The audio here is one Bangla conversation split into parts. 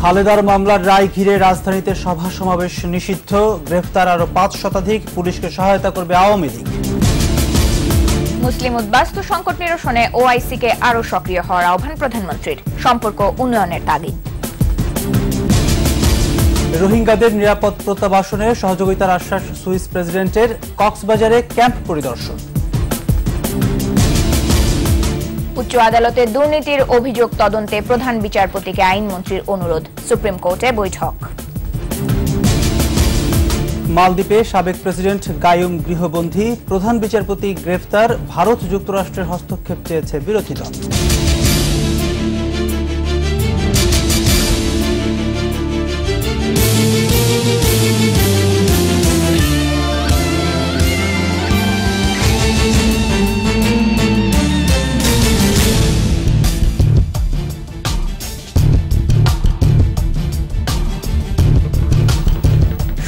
খালেদার মামলার রায় ঘিরে রাজধানীতে সভা সমাবেশ নিষিদ্ধ, গ্রেফতার আরো ৫ শতাধিক, পুলিশকে সহায়তা করবে আওয়ামী লীগ। মুসলিম উদ্বাস্তু সংকট নিরসনে ওআইসিকে আরো সক্রিয় হওয়ার আহ্বান প্রধানমন্ত্রীর, সম্পর্ক উন্নয়নের তাগিদ। রোহিঙ্গাদের নিরাপদ প্রত্যাবাসনে সহযোগিতার আশ্বাস সুইস প্রেসিডেন্টের, কক্সবাজারে ক্যাম্প পরিদর্শন। উচ্চ আদালতে দুর্নীতির অভিযোগ তদন্তে প্রধান বিচারপতিকে আইনমন্ত্রীর অনুরোধ, সুপ্রিম কোর্টে বৈঠক। মালদ্বীপে সাবেক প্রেসিডেন্ট গায়ুম গৃহবন্দী, প্রধান বিচারপতি গ্রেফতার, ভারত যুক্তরাষ্ট্রের হস্তক্ষেপ চেয়েছে বিরোধী দল।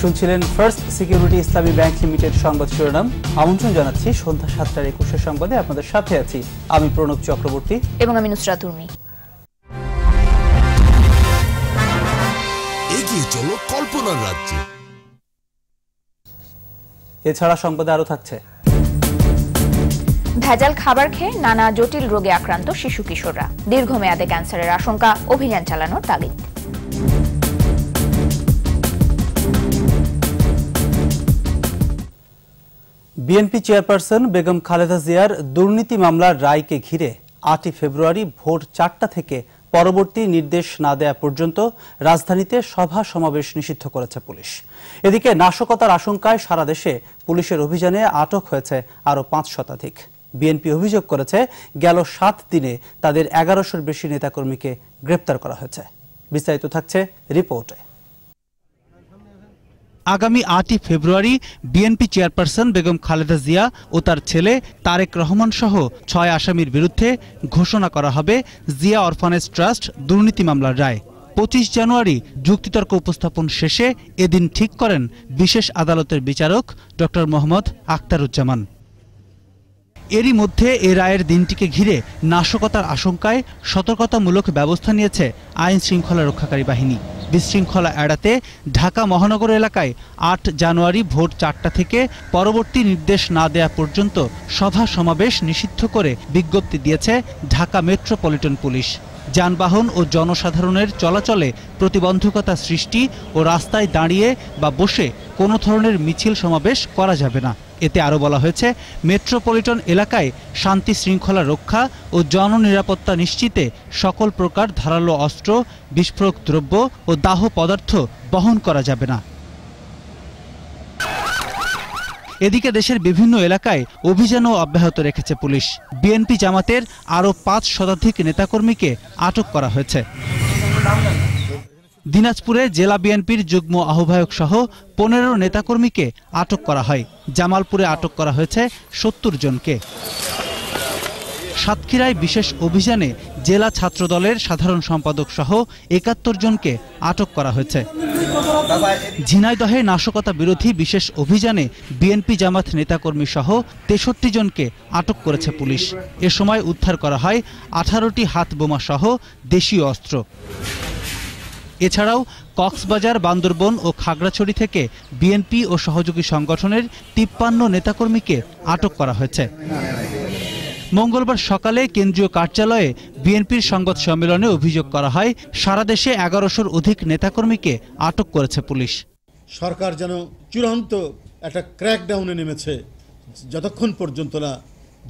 শুনছিলেন ফার্স্ট সিকিউরিটি ইসলামী ব্যাংক লিমিটেড সংবাদ শিরোনাম। আমন্ত্রণ জানাচ্ছি সন্ধ্যা ৭টার ২১ সংবাদে। আপনাদের সাথে আছি আমি প্রণব চক্রবর্তী এবং আমি নুসরাত উর্মি। এগিয়ে চলো কল্পনার রাজ্যে। এছাড়া সংবাদে আরো থাকছে, ভেজাল খাবার খেয়ে নানা জটিল রোগে আক্রান্ত শিশু কিশোররা, দীর্ঘমেয়াদে ক্যান্সারের আশঙ্কা, অভিযান চালানোর তাগিদ। বিএনপি চেয়ারপারসন বেগম খালেদা জিয়ার দুর্নীতি মামলার রায়কে ঘিরে ৮ই ফেব্রুয়ারি ভোর ৪টা থেকে পরবর্তী নির্দেশ না দেয়া পর্যন্ত রাজধানীতে সভা সমাবেশ নিষিদ্ধ করেছে পুলিশ। এদিকে নাশকতার আশঙ্কায় সারা দেশে পুলিশের অভিযানে আটক হয়েছে আরও ৫ শতাধিক। বিএনপি অভিযোগ করেছে গেল ৭ দিনে তাদের ১১০০-র বেশি নেতাকর্মীকে গ্রেপ্তার করা হয়েছে। বিস্তারিত থাকছে রিপোর্টে। আগামী ৮ই ফেব্রুয়ারি বিএনপি চেয়ারপারসন বেগম খালেদা জিয়া ও তার ছেলে তারেক রহমান সহ ৬ আসামির বিরুদ্ধে ঘোষণা করা হবে জিয়া অরফানেজ ট্রাস্ট দুর্নীতি মামলার রায়। ২৫ জানুয়ারি যুক্তিতর্ক উপস্থাপন শেষে এদিন ঠিক করেন বিশেষ আদালতের বিচারক ডক্টর মোহাম্মদ আখতারুজ্জামান। এরই মধ্যে এ রায়ের দিনটিকে ঘিরে নাশকতার আশঙ্কায় সতর্কতামূলক ব্যবস্থা নিয়েছে আইন শৃঙ্খলা রক্ষাকারী বাহিনী। বিশৃঙ্খলা এড়াতে ঢাকা মহানগর এলাকায় ৮ জানুয়ারি ভোর ৪টা থেকে পরবর্তী নির্দেশ না দেয়া পর্যন্ত সভা সমাবেশ নিষিদ্ধ করে বিজ্ঞপ্তি দিয়েছে ঢাকা মেট্রোপলিটন পুলিশ। যানবাহন ও জনসাধারণের চলাচলে প্রতিবন্ধকতা সৃষ্টি ও রাস্তায় দাঁড়িয়ে বা বসে কোনো ধরনের মিছিল সমাবেশ করা যাবে না। এতে আরও বলা হয়েছে, মেট্রোপলিটন এলাকায় শান্তি শৃঙ্খলা রক্ষা ও জননিরাপত্তা নিশ্চিতে সকল প্রকার ধারালো অস্ত্র, বিস্ফোরক দ্রব্য ও দাহ পদার্থ বহন করা যাবে না। এদিকে দেশের বিভিন্ন এলাকায় অভিযানও অব্যাহত রেখেছে পুলিশ। বিএনপি জামাতের আরও ৫ শতাধিক নেতাকর্মীকে আটক করা হয়েছে। দিনাজপুরে জেলা বিএনপির যুগ্ম আহ্বায়ক সহ ১৫ নেতাকর্মীকে আটক করা হয়। জামালপুরে আটক করা হয়েছে ৭০ জনকে। সাতক্ষীরায় বিশেষ অভিযানে জেলা ছাত্রদলের সাধারণ সম্পাদক সহ ৭১ জনকে আটক করা হয়েছে। ঝিনাইদহে নাশকতা বিরোধী বিশেষ অভিযানে বিএনপি জামাত নেতাকর্মী সহ ৬৩ জনকে আটক করেছে পুলিশ। এ সময় উদ্ধার করা হয় ১৮টি হাত বোমা সহ দেশীয় অস্ত্র। এছাড়াও কক্সবাজার, বান্দরবন ও খাগড়াছড়ি থেকে বিএনপি ও সহযোগী সংগঠনের ৫৩ নেতাকর্মীকে আটক করা হয়েছে। মঙ্গলবার সকালে কেন্দ্রীয় কার্যালয়ে বিএনপির সংবাদ সম্মেলনে অভিযোগ করা হয়, সারা দেশে ১১০০-র অধিক নেতাকর্মীকে আটক করেছে পুলিশ। সরকার যেন চূড়ান্ত একটা ক্র্যাকডাউনে নেমেছে যতক্ষণ পর্যন্ত না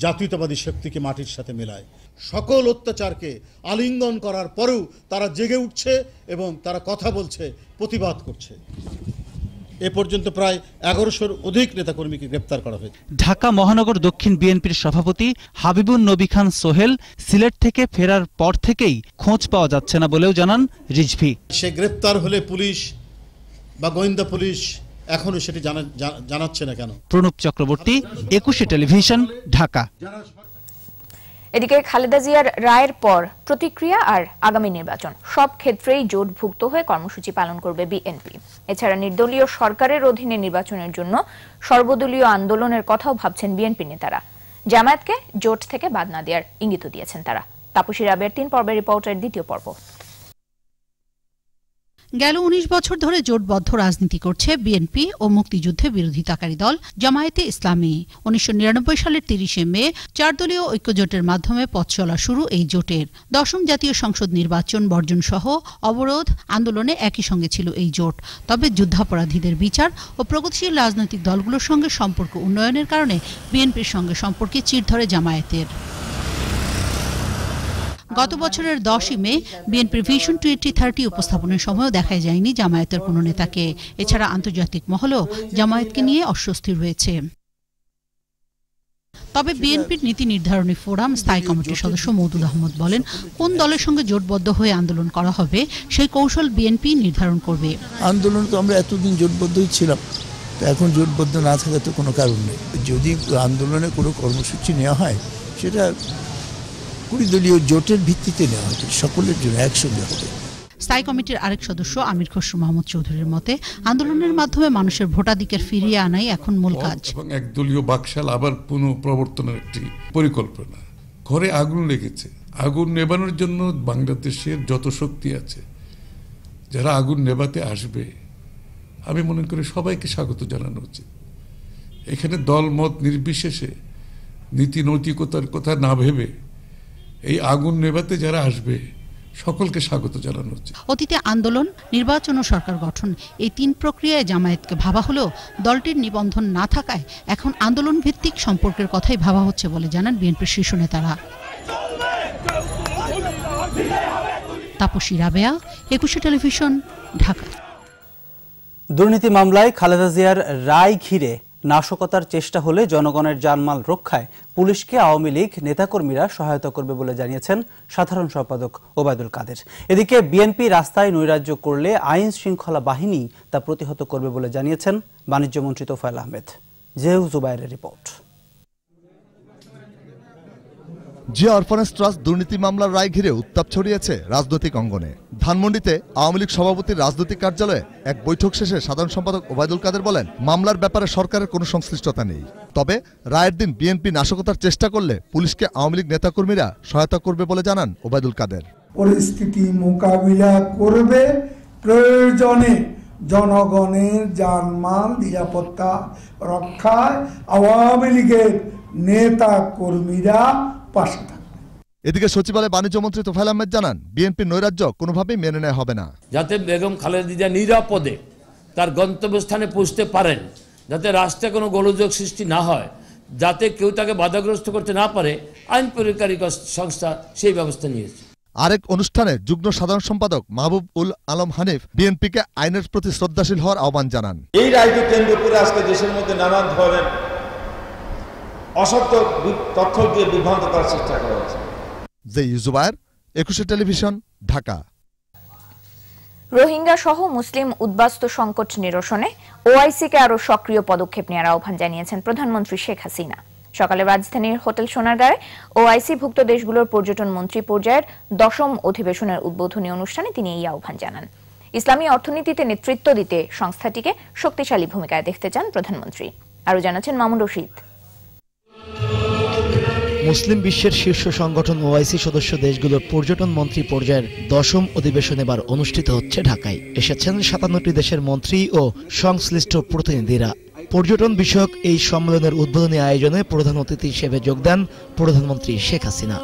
জাতীয়তাবাদী শক্তিকে মাটির সাথে মেলায়। সকল অত্যাচারকে আলিঙ্গন করার পরেও তারা জেগে উঠছে এবং তারা কথা বলছে, প্রতিবাদ করছে। এ পর্যন্ত প্রায় ১১০০-র অধিক নেতাকর্মীকে গ্রেপ্তার করা হয়েছে। ঢাকা মহানগর দক্ষিণ বিএনপির সভাপতি হাবিবুন নবী খান সোহেল সিলেট থেকে ফেরার পর থেকেই খোঁজ পাওয়া যাচ্ছে না বলেও জানান রিজভী। সে গ্রেপ্তার হলে পুলিশ বা গোয়েন্দা পুলিশ এখনো সেটি জানাচ্ছে না কেন? প্রণব চক্রবর্তী, ২১ টেলিভিশন, ঢাকা। এদিকে খালেদা জিয়ার রায়ের পর প্রতিক্রিয়া আর আগামী নির্বাচন সব ক্ষেত্রেই জোটভুক্ত হয়ে কর্মসূচি পালন করবে বিএনপি। এছাড়া নির্দলীয় সরকারের অধীনে নির্বাচনের জন্য সর্বদলীয় আন্দোলনের কথাও ভাবছেন বিএনপি নেতারা। জামায়াতকে জোট থেকে বাদ না দেওয়ার ইঙ্গিত দিয়েছেন তারা। তাপসী রাবের ৩ পর্বের রিপোর্টের দ্বিতীয় পর্ব। গেল ১৯ বছর ধরে জোটবদ্ধ রাজনীতি করছে বিএনপি ও মুক্তিযুদ্ধে বিরোধিতাকারী দল জামায়াতে ইসলামী। ১৯৯৯ সালের ৩০শে মে ৪ দলীয় ঐক্যজোটের মাধ্যমে পথ চলা শুরু এই জোটের। ১০ম জাতীয় সংসদ নির্বাচন বর্জন সহ অবরোধ আন্দোলনে একই সঙ্গে ছিল এই জোট। তবে যুদ্ধাপরাধীদের বিচার ও প্রগতিশীল রাজনৈতিক দলগুলোর সঙ্গে সম্পর্ক উন্নয়নের কারণে বিএনপির সঙ্গে সম্পর্কে চির ধরে জামায়াতের। গত বছরের ১০ই মে বিএনপির ভিশন 2030 উপস্থাপনের সময়ও দেখা যায়নি জামায়াতের কোনো নেতাকে। এছাড়া আন্তর্জাতিক মহলেও জামায়াতকে নিয়ে অস্বস্তি রয়েছে। তবে বিএনপির নীতি নির্ধারণী ফোরাম স্থায়ী কমিটির সদস্য মওদুদ আহমদ বলেন, কোন দলের সঙ্গে জোটবদ্ধ হয়ে আন্দোলন করা হবে সেই কৌশল বিএনপি নির্ধারণ করবে। আন্দোলন তো আমরা এতদিন জোটবদ্ধই ছিলাম, তো এখন জোটবদ্ধ না থাকার তো কোনো কারণ নেই। যদি আন্দোলনে কোনো কর্মসূচি নেওয়া হয় সেটা ২০ দলীয় জোটের ভিত্তিতে নেওয়া হবে, সকলের জন্য একসঙ্গে হবে। স্থায়ী কমিটির আরেক সদস্য আমির খসরু মাহমুদ চৌধুরীর মতে, আন্দোলনের মাধ্যমে মানুষের ভোটাধিকার ফিরিয়ে আনাই এখন মূল কাজ। এবং একদলীয় বাকশাল আবার পুনঃপ্রবর্তনের একটি পরিকল্পনা। ঘরে আগুন লেগেছে, আগুন নেবানোর জন্য বাংলাদেশের যত শক্তি আছে, যারা আগুন নেভাতে আসবে আমি মনে করি সবাইকে স্বাগত জানানো উচিত। এখানে দলমত নির্বিশেষে নীতি নৈতিকতার কথা না ভেবে এই আগুন নেভাতে যারা আসবে সকলকে স্বাগত জানানো উচিত। অতীতে আন্দোলন, নির্বাচন ও সরকার গঠন এই ৩ প্রক্রিয়ায় জামায়াতকে ভাবা হলেও দলটির নিবন্ধন না থাকায় এখন আন্দোলন ভিত্তিক সম্পর্কের কথাই ভাবা হচ্ছে বলে জানান বিএনপির শীর্ষ নেতারা। তাপসী রাবেয়া, একুশে টেলিভিশন, ঢাকা। দুর্নীতি মামলায় খালেদা জিয়ার রায় ঘিরে নাশকতার চেষ্টা হলে জনগণের জানমাল রক্ষায় পুলিশকে আওয়ামী লীগ নেতাকর্মীরা সহায়তা করবে বলে জানিয়েছেন সাধারণ সম্পাদক ওবায়দুল কাদের। এদিকে বিএনপি রাস্তায় নৈরাজ্য করলে আইন শৃঙ্খলা বাহিনী তা প্রতিহত করবে বলে জানিয়েছেন বাণিজ্যমন্ত্রী Tofail Ahmed. জেউ জুবায়েরের report. Zia orphanage trust দুর্নীতি মামলার রায় ঘিরে উত্তাপ ছড়িয়েছে রাজনৈতিক অঙ্গনে। ধানমন্ডিতে আওয়ামী লীগ সভাপতির রাজনৈতিক কার্যালয়ে এক বৈঠক শেষে সাধারণ সম্পাদক ওবায়দুল কাদের বলেন, মামলার ব্যাপারে সরকারের কোনো সংশ্লিষ্টতা নেই, তবে রায়ের দিন বিএনপি নাশকতার চেষ্টা করলে পুলিশকে আওয়ামী লীগ নেতাকর্মীরা সহায়তা করবে বলে জানান ওবায়দুল কাদের। পরিস্থিতি মোকাবিলা করবে, প্রয়োজনে জনগণের জানমাল নিরাপত্তা রক্ষায় আওয়ামী লীগের নেতা কর্মীরা পাশে থাকবে। এদিকে সচিবালয়ে বাণিজ্যমন্ত্রী তোফায়েল আহমেদ জানান, বিএনপির নৈরাজ্য কোনোভাবেই মেনে নেওয়া হবে না। যাতে বেগম খালেদা জিয়া নিরাপদে তার গন্তব্যস্থানে পৌঁছতে পারেন, যাতে রাষ্ট্রে কোনো গোলযোগ সৃষ্টি না হয়, যাতে কেউ তাকে বাধাগ্রস্ত করতে না পারে, আইন প্রয়োগকারী সংস্থা সেই ব্যবস্থা নিয়েছে। আরেক অনুষ্ঠানে যুগ্ম সাধারণ সম্পাদক মাহবুব উল আলম হানিফ বিএনপিকে আইনের প্রতি শ্রদ্ধাশীল হওয়ার আহ্বান জানান। এই রায়কে কেন্দ্র করে আজকে দেশের মধ্যে নানান ধরনের অসত্য তথ্য দিয়ে বিভ্রান্ত করার চেষ্টা করা হচ্ছে। জেউ জুবায়ের, একুশে টেলিভিশন, ঢাকা। রোহিঙ্গা সহ মুসলিম উদ্বাস্তু সংকট নিরসনে ওআইসিকে আরো সক্রিয় পদক্ষেপ নেওয়ার আহ্বান জানিয়েছেন প্রধানমন্ত্রী শেখ হাসিনা। সকালে রাজধানীর হোটেল সোনারগাঁয়ে ওআইসি ভুক্ত দেশগুলোর পর্যটন মন্ত্রী পর্যায়ের ১০ম অধিবেশনের উদ্বোধনী অনুষ্ঠানে তিনি এই আহ্বান জানান। ইসলামী অর্থনীতিতে নেতৃত্ব দিতে সংস্থাটিকে শক্তিশালী ভূমিকায় দেখতে চান প্রধানমন্ত্রী। আরো জানাচ্ছেন মামুন রশিদ। মুসলিম বিশ্বের শীর্ষ সংগঠন ওআইসি সদস্য দেশগুলোর পর্যটন মন্ত্রী পর্যায়ের ১০ম অধিবেশন এবার অনুষ্ঠিত হচ্ছে ঢাকায়। এসেছেন ৫৭টি দেশের মন্ত্রী ও সংশ্লিষ্ট প্রতিনিধিরা। পর্যটন বিষয়ক এই সম্মেলনের উদ্বোধনী আয়োজনে প্রধান অতিথি হিসেবে যোগ দেন প্রধানমন্ত্রী শেখ হাসিনা।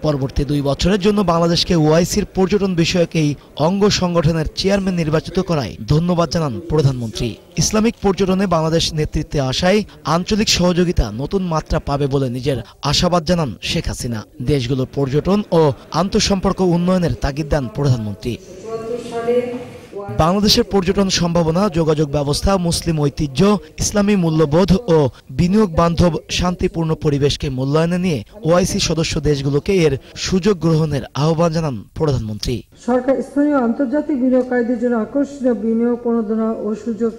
পরবর্তী ২ বছরের জন্য বাংলাদেশকে ওআইসির পর্যটন বিষয়ক এই অঙ্গ সংগঠনের চেয়ারম্যান নির্বাচিত করায় ধন্যবাদ জানান প্রধানমন্ত্রী। ইসলামিক পর্যটনে বাংলাদেশ নেতৃত্বে আসায় আঞ্চলিক সহযোগিতা নতুন মাত্রা পাবে বলে নিজের আশাবাদ জানান শেখ হাসিনা। দেশগুলোর পর্যটন ও আন্তঃসম্পর্ক উন্নয়নের তাগিদ দেন প্রধানমন্ত্রী। বাংলাদেশের পর্যটন সম্ভাবনা, যোগাযোগ ব্যবস্থা, মুসলিম ঐতিহ্য, ইসলামী মূল্যবোধ ও বিনিয়োগ বান্ধব শান্তিপূর্ণ পরিবেশকে মূল্যায়নে নিয়ে ওআইসি সদস্য দেশগুলোকে এর সুযোগ গ্রহণের আহ্বান জানান প্রধানমন্ত্রী। সরকার স্থানীয় আন্তর্জাতিক বিনিয়োগকারীদের জন্য আকর্ষণীয় বিনিয়োগ প্রণোদনা ও সুযোগ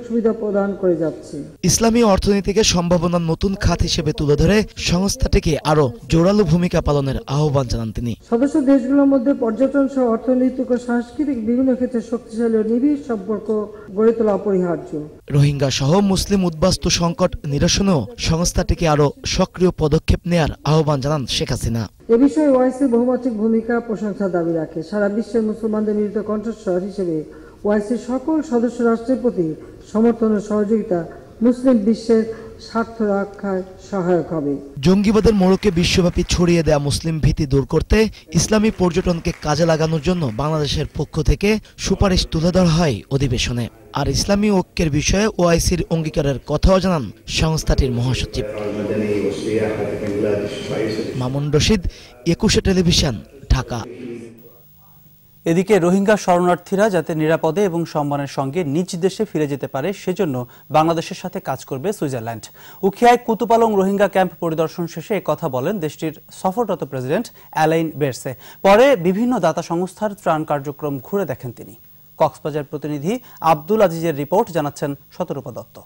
সুবিধা প্রদান করে যাচ্ছে। ইসলামী অর্থনীতিকে সম্ভাবনার নতুন খাত হিসেবে তুলে ধরে সংস্থাটিকে আরো জোরালো ভূমিকা পালনের আহ্বান জানান তিনি। সদস্য দেশগুলোর মধ্যে পর্যটন সহ অর্থনৈতিক ও সাংস্কৃতিক বিভিন্ন ক্ষেত্রে শক্তিশালী ও নিবিড় সম্পর্ক গড়ে তোলা অপরিহার্য। রোহিঙ্গা সহ মুসলিম উদ্বাস্তু সংকট নিরসনেও সংস্থাটিকে আরো সক্রিয় পদক্ষেপ নেয়ার আহ্বান জানান শেখ হাসিনা। এ বিষয়ে ওআইসির বহুমাত্রিক ভূমিকা প্রশংসা দাবি রাখে। সারা বিশ্বের মুসলমানদের মিলিত কণ্ঠস্বর হিসেবে ওআইসির সকল সদস্য রাষ্ট্রের প্রতি সমর্থন ও সহযোগিতা মুসলিম বিশ্বের স্বার্থ রক্ষায় সহায়ক হবে। জঙ্গিবাদের মোড়কে বিশ্বব্যাপী ছড়িয়ে দেয়া মুসলিম ভীতি দূর করতে ইসলামী পর্যটনকে কাজে লাগানোর জন্য বাংলাদেশের পক্ষ থেকে সুপারিশ তুলে ধরা হয় অধিবেশনে। আর ইসলামী ঐক্যের বিষয়ে ওআইসির অঙ্গীকারের কথাও জানান সংস্থাটির মহাসচিব মামুন রশিদ, 21 টেলিভিশন, ঢাকা। এদিকে রোহিঙ্গা শরণার্থীরা যাতে নিরাপদে এবং সম্মানের সঙ্গে নিজ দেশে ফিরে যেতে পারে সেজন্য বাংলাদেশের সাথে কাজ করবে সুইজারল্যান্ড। উখিয়ায় কুতুপালং রোহিঙ্গা ক্যাম্প পরিদর্শন শেষে একথা বলেন দেশটির সফররত প্রেসিডেন্ট অ্যালাইন বেরসে। পরে বিভিন্ন দাতা সংস্থার ত্রাণ কার্যক্রম ঘুরে দেখেন তিনি। কক্সবাজার প্রতিনিধি আব্দুল আজিজের রিপোর্ট, জানাচ্ছেন শতরূপা দত্ত।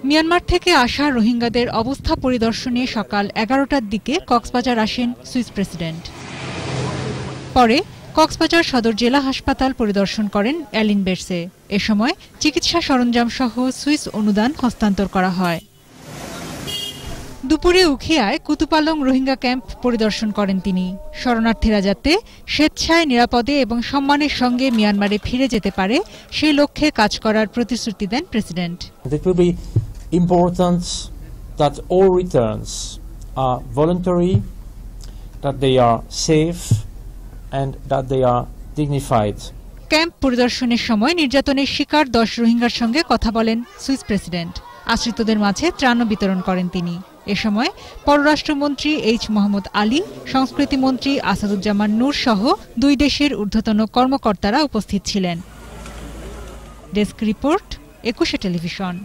মিয়ানমার থেকে আসা রোহিঙ্গাদের অবস্থা পরিদর্শনে সকাল 11টার দিকে কক্সবাজার আসেন সুইস প্রেসিডেন্ট। পরে কক্সবাজার সদর জেলা হাসপাতাল পরিদর্শন করেন অ্যালিন বেরসে। এ সময় চিকিৎসা সরঞ্জাম সহ সুইস অনুদান হস্তান্তর করা হয়। দুপুরে উখিয়ায় কুতুপালং রোহিঙ্গা ক্যাম্প পরিদর্শন করেন তিনি। শরণার্থীরা যাতে স্বেচ্ছায় নিরাপদে এবং সম্মানের সঙ্গে মিয়ানমারে ফিরে যেতে পারে সেই লক্ষ্যে কাজ করার প্রতিশ্রুতি দেন president. Important that all returns are voluntary, that they are safe and that they are dignified. Camp পরিদর্শনের সময় নির্যাতনের শিকার 10 রোহিঙ্গার সঙ্গে কথা বলেন সুইস প্রেসিডেন্ট। আশ্রিতদের মাঝে ত্রাণ বিতরণ করেন তিনি। এ সময় পররাষ্ট্রমন্ত্রী এইচ মোহাম্মদ আলী, সংস্কৃতি মন্ত্রী আসাদুজ্জামান নূর সহ দুই দেশের ঊর্ধ্বতন কর্মকর্তারা উপস্থিত ছিলেন। Desk report, 21 television.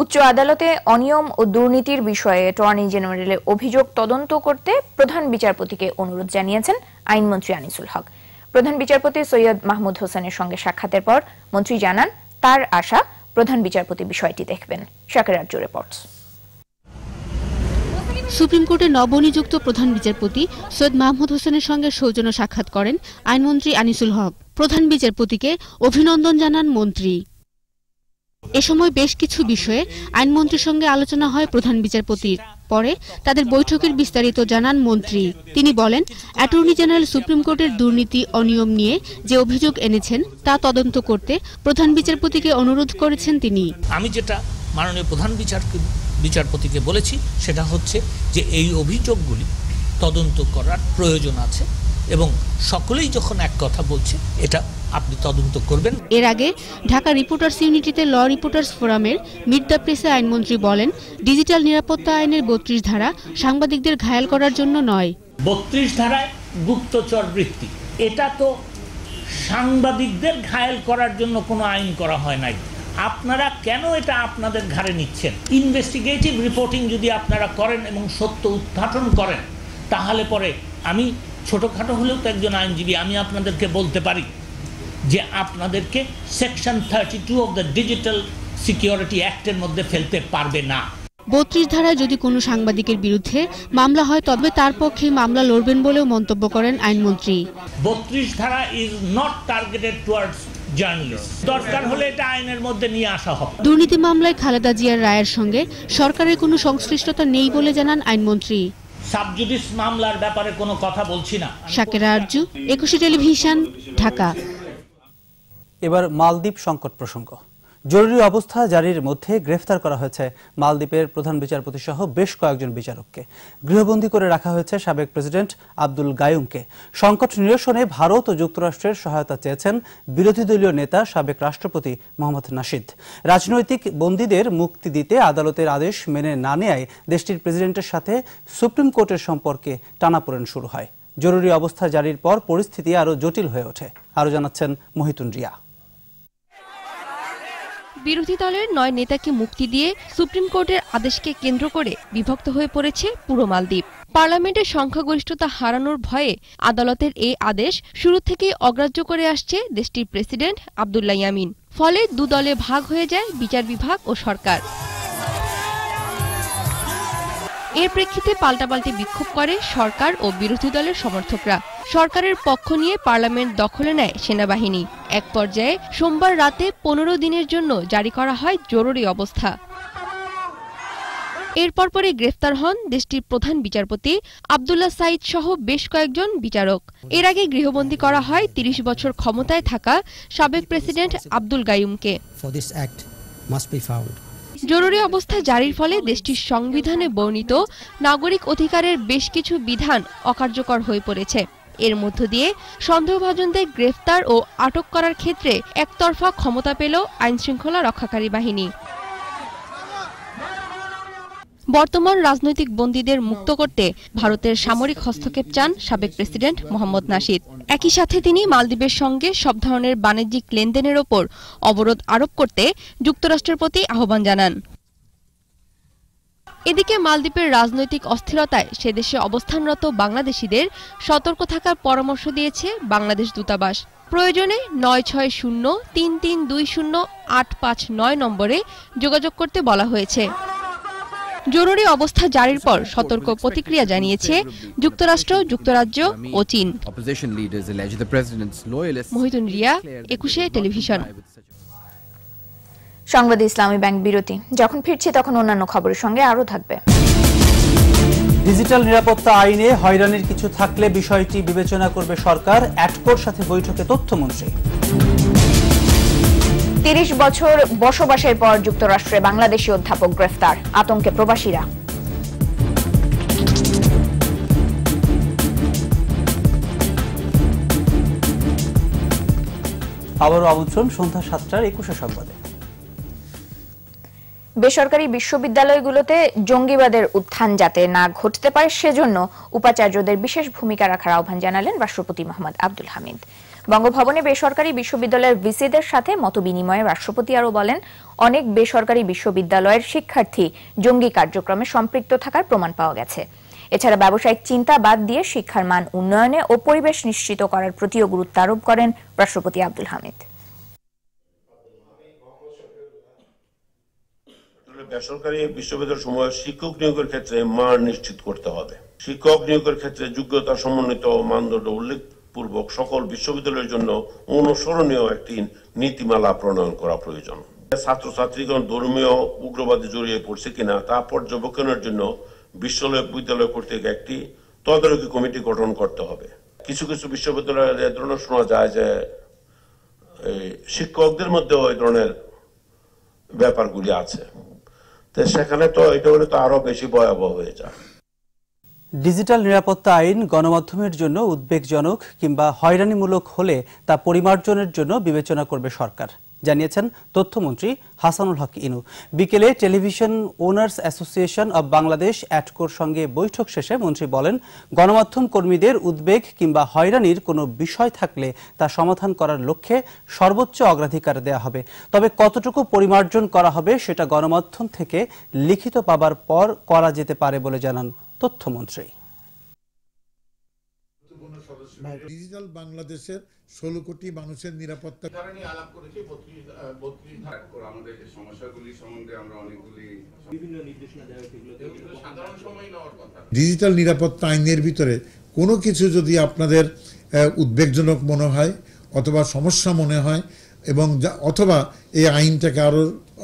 উচ্চ আদালতে অনিয়ম ও দুর্নীতির বিষয়ে অ্যাটর্নি জেনারেলের অভিযোগ তদন্ত করতে প্রধান বিচারপতিকে অনুরোধ জানিয়েছেন আইনমন্ত্রী আনিসুল হক। প্রধান বিচারপতি সৈয়দ মাহমুদ হোসেনের সঙ্গে সাক্ষাতের পর মন্ত্রী জানান তার আশা প্রধান বিচারপতি বিষয়টি দেখবেন। শাকের রাজ্য রিপোর্টস। সুপ্রিম কোর্টের নবনিযুক্ত প্রধান বিচারপতি সৈয়দ মাহমুদ হোসেনের সঙ্গে সৌজন্য সাক্ষাৎ করেন আইনমন্ত্রী আনিসুল হক। প্রধান বিচারপতিকে অভিনন্দন জানান মন্ত্রী। এ সময় বেশ কিছু বিষয়ে আইনমন্ত্রীর সঙ্গে আলোচনা হয় প্রধান বিচারপতির। পরে তাদের বৈঠকের বিস্তারিত জানান মন্ত্রী। তিনি বলেন, অ্যাটর্নি জেনারেল সুপ্রিম কোর্টের দুর্নীতি অনিয়ম নিয়ে যে অভিযোগ এনেছেন তা তদন্ত করতে প্রধান বিচারপতিকে অনুরোধ করেছেন তিনি। আমি যেটা মাননীয় প্রধান বিচারপতিকে বলেছি সেটা হচ্ছে যে এই অভিযোগগুলি তদন্ত করার প্রয়োজন আছে এবং সকলেই যখন এক কথা বলছে এটা আপনি তদন্ত করবেন। এর আগে ঢাকা রিপোর্টার্স ইউনিটিতে ল রিপোর্টার্স ফোরামের মিট দ্য প্রেসে আইনমন্ত্রী বলেন, ডিজিটাল নিরাপত্তা আইনের 32 ধারা সাংবাদিকদের ঘায়েল করার জন্য নয়। 32 ধারায় গুপ্তচর বৃত্তি, এটা তো সাংবাদিকদের ঘায়েল করার জন্য কোনো আইন করা হয় নাই। আপনারা কেন এটা আপনাদের ঘাড়ে নিচ্ছেন? ইনভেস্টিগেটিভ রিপোর্টিং যদি আপনারা করেন এবং সত্য উদ্ঘাটন করেন তাহলে পরে আমি ছোটখাটো হলেও তো একজন আইনজীবী, আমি আপনাদেরকে বলতে পারি যে আপনাদেরকে section 32 of the digital security অ্যাক্টের মধ্যে ফেলতে পারবে না। 32 ধারায় যদি কোনো সাংবাদিকের বিরুদ্ধে মামলা হয় তবে তার পক্ষে মামলা লড়বেন বলেও মন্তব্য করেন আইনমন্ত্রী। 32 ধারা is not targeted towards journalist. দরকার হলে এটা আইনের মধ্যে নিয়ে আসা হবে। দুর্নীতি মামলায় খালেদা জিয়ার রায়ের সঙ্গে সরকারের কোনো সংশ্লিষ্টতা নেই বলে জানান আইনমন্ত্রী। সাবজুডিস মামলার ব্যাপারে কোনো কথা বলছি না। শাকের রাজ্য, 21 টেলিভিশন, ঢাকা। এবার মালদ্বীপ সংকট প্রসঙ্গ। জরুরি অবস্থা জারির মধ্যে গ্রেফতার করা হয়েছে মালদ্বীপের প্রধান বিচারপতি সহ বেশ কয়েকজন বিচারককে। গৃহবন্দী করে রাখা হয়েছে সাবেক প্রেসিডেন্ট আব্দুল গায়ুমকে। সংকট নিরসনে ভারত ও যুক্তরাষ্ট্রের সহায়তা চেয়েছেন বিরোধী দলীয় নেতা সাবেক রাষ্ট্রপতি মোহাম্মদ নাশিদ। রাজনৈতিক বন্দীদের মুক্তি দিতে আদালতের আদেশ মেনে না নেয়ায় দেশটির প্রেসিডেন্টের সাথে সুপ্রিম কোর্টের সম্পর্কে টানাপোড়েন শুরু হয়। জরুরি অবস্থা জারির পর পরিস্থিতি আরও জটিল হয়ে ওঠে। আরও জানাচ্ছেন মহিতুন রিয়া। বিরোধী দলের 9 নেতাকে মুক্তি দিয়ে সুপ্রিম কোর্টের আদেশকে কেন্দ্র করে বিভক্ত হয়ে পড়েছে পুরো মালদ্বীপ। পার্লামেন্টের সংখ্যাগরিষ্ঠতা হারানোর ভয়ে আদালতের এই আদেশ শুরু থেকেই অগ্রাহ্য করে আসছে দেশটির প্রেসিডেন্ট আব্দুল্লাহ ইয়ামিন। ফলে দু দলে ভাগ হয়ে যায় বিচার বিভাগ ও সরকার। এর প্রেক্ষিতে পাল্টাপাল্টি বিক্ষোভ করে সরকার ও বিরোধী দলের সমর্থকরা। সরকারের পক্ষ নিয়ে পার্লামেন্ট দখলে নেয় সেনাবাহিনী। এক পর্যায়ে সোমবার রাতে 15 দিনের জন্য জারি করা হয় জরুরি অবস্থা। এরপর পরে গ্রেফতার হন দেশটির প্রধান বিচারপতি আব্দুল্লাহ সাইদ সহ বেশ কয়েকজন বিচারক। এর আগে গৃহবন্দী করা হয় ৩০ বছর ক্ষমতায় থাকা সাবেক প্রেসিডেন্ট আব্দুল গায়ুমকে। জরুরি অবস্থা জারির ফলে দেশটির সংবিধানে বর্ণিত নাগরিক অধিকারের বেশ কিছু বিধান অকার্যকর হয়ে পড়েছে। এর মধ্য দিয়ে সন্দেহভাজনদের গ্রেফতার ও আটক করার ক্ষেত্রে একতরফা ক্ষমতা পেল আইনশৃঙ্খলা রক্ষাকারী বাহিনী। বর্তমান রাজনৈতিক বন্দীদের মুক্ত করতে ভারতের সামরিক হস্তক্ষেপ চান সাবেক প্রেসিডেন্ট মোহাম্মদ নাশিদ। একই সাথে তিনি মালদ্বীপের সঙ্গে সব ধরনের বাণিজ্যিক লেনদেনের ওপর অবরোধ আরোপ করতে যুক্তরাষ্ট্রের প্রতি আহ্বান জানান। এদিকে মালদ্বীপের রাজনৈতিক অস্থিরতায় সেদেশে অবস্থানরত বাংলাদেশিদের সতর্ক থাকার পরামর্শ দিয়েছে বাংলাদেশ দূতাবাস। প্রয়োজনে 9603320859 নম্বরে যোগাযোগ করতে বলা হয়েছে। জরুরি অবস্থা জারির পর সতর্ক প্রতিক্রিয়া জানিয়েছে যুক্তরাষ্ট্র, যুক্তরাজ্য ও চীন। মহিতুন রিয়া, 21 টেলিভিশন। সংবাদে ইসলামী ব্যাংক বিরতি। যখন ফিরছি তখন অন্যান্য খবরের সঙ্গে আরো থাকবে। ডিজিটাল নিরাপত্তা আইনে হয়রানির কিছু থাকলে বিষয়টি বিবেচনা করবে সরকার, অ্যাটকোর সাথে বৈঠকে তথ্যমন্ত্রী। ৩০ বছর বসবাসের পর যুক্তরাষ্ট্রে বাংলাদেশি অধ্যাপক গ্রেফতার, আতঙ্কে প্রবাসীরা। আবারও আমন্ত্রণ সন্ধ্যা ৭টার ২১ সংবাদে। বেসরকারি বিশ্ববিদ্যালয়গুলোতে জঙ্গিবাদের উত্থান যাতে না ঘটতে পারে সেজন্য উপাচার্যদের বিশেষ ভূমিকা রাখার আহ্বান জানালেন রাষ্ট্রপতি মোহাম্মদ আব্দুল হামিদ। বঙ্গভবনে বেসরকারি বিশ্ববিদ্যালয়ের ভিসিদের সাথে মতবিনিময়ে রাষ্ট্রপতি আরও বলেন, অনেক বেসরকারি বিশ্ববিদ্যালয়ের শিক্ষার্থী জঙ্গি কার্যক্রমে সম্পৃক্ত থাকার প্রমাণ পাওয়া গেছে। এছাড়া ব্যবসায়িক চিন্তা বাদ দিয়ে শিক্ষার মান উন্নয়নে ও পরিবেশ নিশ্চিত করার প্রতিও গুরুত্ব আরোপ করেন রাষ্ট্রপতি আব্দুল হামিদ। বেসরকারি বিশ্ববিদ্যালয় সমূহ শিক্ষক নিয়োগের ক্ষেত্রে মান নিশ্চিত করতে হবে। শিক্ষক নিয়োগের ক্ষেত্রে যোগ্যতা সমন্বিত মানদণ্ড উল্লেখপূর্বক সকল বিশ্ববিদ্যালয়ের জন্য অনুসরণীয় একটি নীতিমালা প্রণয়ন করা প্রয়োজন। ছাত্রছাত্রীগণ ধর্মীয় উগ্রবাদে জড়িয়ে পড়ছে কিনা তা পর্যবেক্ষণের জন্য বিশ্ববিদ্যালয় কর্তৃক একটি তদারকি কমিটি গঠন করতে হবে। কিছু কিছু বিশ্ববিদ্যালয়ে এ ধরনের শোনা যায় যে শিক্ষকদের মধ্যেও এই ধরনের ব্যাপারগুলি আছে, তো সেখানে তো এটা হলে তো আরো বেশি ভয়াবহ হয়ে যায়। ডিজিটাল নিরাপত্তা আইন গণমাধ্যমের জন্য উদ্বেগজনক কিংবা হয়রানিমূলক হলে তা পরিমার্জনের জন্য বিবেচনা করবে সরকার, জানিয়েছেন তথ্যমন্ত্রী হাসানুল হক ইনু। বিকেলে television owners association of Bangladesh অ্যাটকোর সঙ্গে বৈঠক শেষে মন্ত্রী বলেন, গণমাধ্যম কর্মীদের উদ্বেগ কিংবা হয়রানির কোনো বিষয় থাকলে তা সমাধান করার লক্ষ্যে সর্বোচ্চ অগ্রাধিকার দেওয়া হবে। তবে কতটুকু পরিমার্জন করা হবে সেটা গণমাধ্যম থেকে লিখিত পাবার পর করা যেতে পারে বলে জানান তথ্যমন্ত্রী। ডিজিটাল বাংলাদেশের ১৬ কোটি মানুষের নিরাপত্তা ডিজিটাল নিরাপত্তা আইনের ভিতরে কোনো কিছু যদি আপনাদের উদ্বেগজনক মনে হয় অথবা সমস্যা মনে হয় এবং অথবা এই আইনটাকে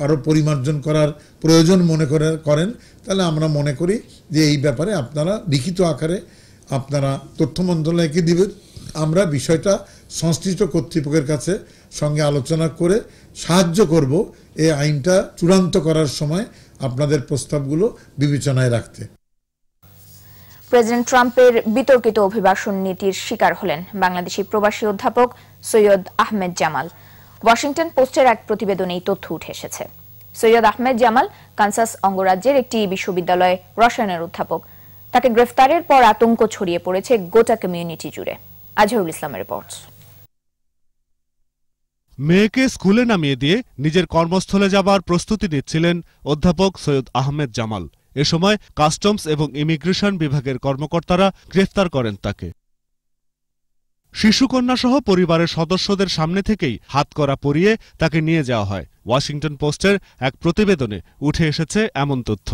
আরো পরিমার্জন করার প্রয়োজন মনে করেন, তাহলে আমরা মনে করি যে এই ব্যাপারে আপনারা লিখিত আকারে আপনারা তথ্য মন্ত্রণালয়কে দিবেন। আমরা বিষয়টা সংশ্লিষ্ট কর্তৃপক্ষের কাছে সঙ্গে আলোচনা করে সাহায্য করব এই আইনটা চূড়ান্ত করার সময় আপনাদের প্রস্তাবগুলো বিবেচনায় রাখতে। প্রেসিডেন্ট ট্রাম্পের বিতর্কিত অভিবাসন নীতির শিকার হলেন বাংলাদেশি প্রবাসী অধ্যাপক সৈয়দ আহমেদ জামাল। ওয়াশিংটন পোস্টের এক প্রতিবেদনে এই তথ্য উঠে এসেছে। সৈয়দ আহমেদ জামাল কানসাস অঙ্গরাজ্যের একটি বিশ্ববিদ্যালয়ে রসায়নের অধ্যাপক। তাকে গ্রেফতারের পর আতঙ্ক ছড়িয়ে পড়েছে গোটা কমিউনিটি জুড়ে। আজহারুল ইসলামের রিপোর্ট। মেয়েকে স্কুলে নামিয়ে দিয়ে নিজের কর্মস্থলে যাবার প্রস্তুতি নিচ্ছিলেন অধ্যাপক সৈয়দ আহমেদ জামাল। এ সময় কাস্টমস এবং ইমিগ্রেশন বিভাগের কর্মকর্তারা গ্রেফতার করেন তাকে। শিশুকন্যাসহ পরিবারের সদস্যদের সামনে থেকেই হাতকড়া পরিয়ে তাকে নিয়ে যাওয়া হয়। ওয়াশিংটন পোস্টের এক প্রতিবেদনে উঠে এসেছে এমন তথ্য।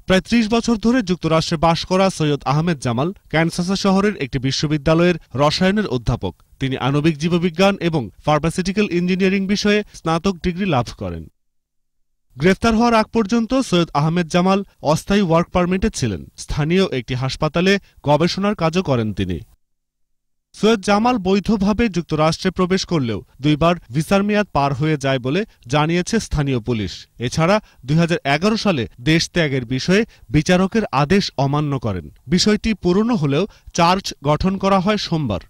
প্রায় ৩০ বছর ধরে যুক্তরাষ্ট্রে বাস করা সৈয়দ আহমেদ জামাল ক্যানসাস শহরের একটি বিশ্ববিদ্যালয়ের রসায়নের অধ্যাপক। তিনি আণবিক জীববিজ্ঞান এবং ফার্মাসিউটিক্যাল ইঞ্জিনিয়ারিং বিষয়ে স্নাতক ডিগ্রি লাভ করেন। গ্রেফতার হওয়ার আগ পর্যন্ত সৈয়দ আহমেদ জামাল অস্থায়ী ওয়ার্ক পারমিটে ছিলেন। স্থানীয় একটি হাসপাতালে গবেষণার কাজও করেন তিনি। সৈয়দ জামাল বৈধভাবে যুক্তরাষ্ট্রে প্রবেশ করলেও 2 বার ভিসার মেয়াদ পার হয়ে যায় বলে জানিয়েছে স্থানীয় পুলিশ। এছাড়া 2011 সালে দেশ ত্যাগের বিষয়ে বিচারকের আদেশ অমান্য করেন। বিষয়টি পুরনো হলেও চার্জ গঠন করা হয় সোমবার।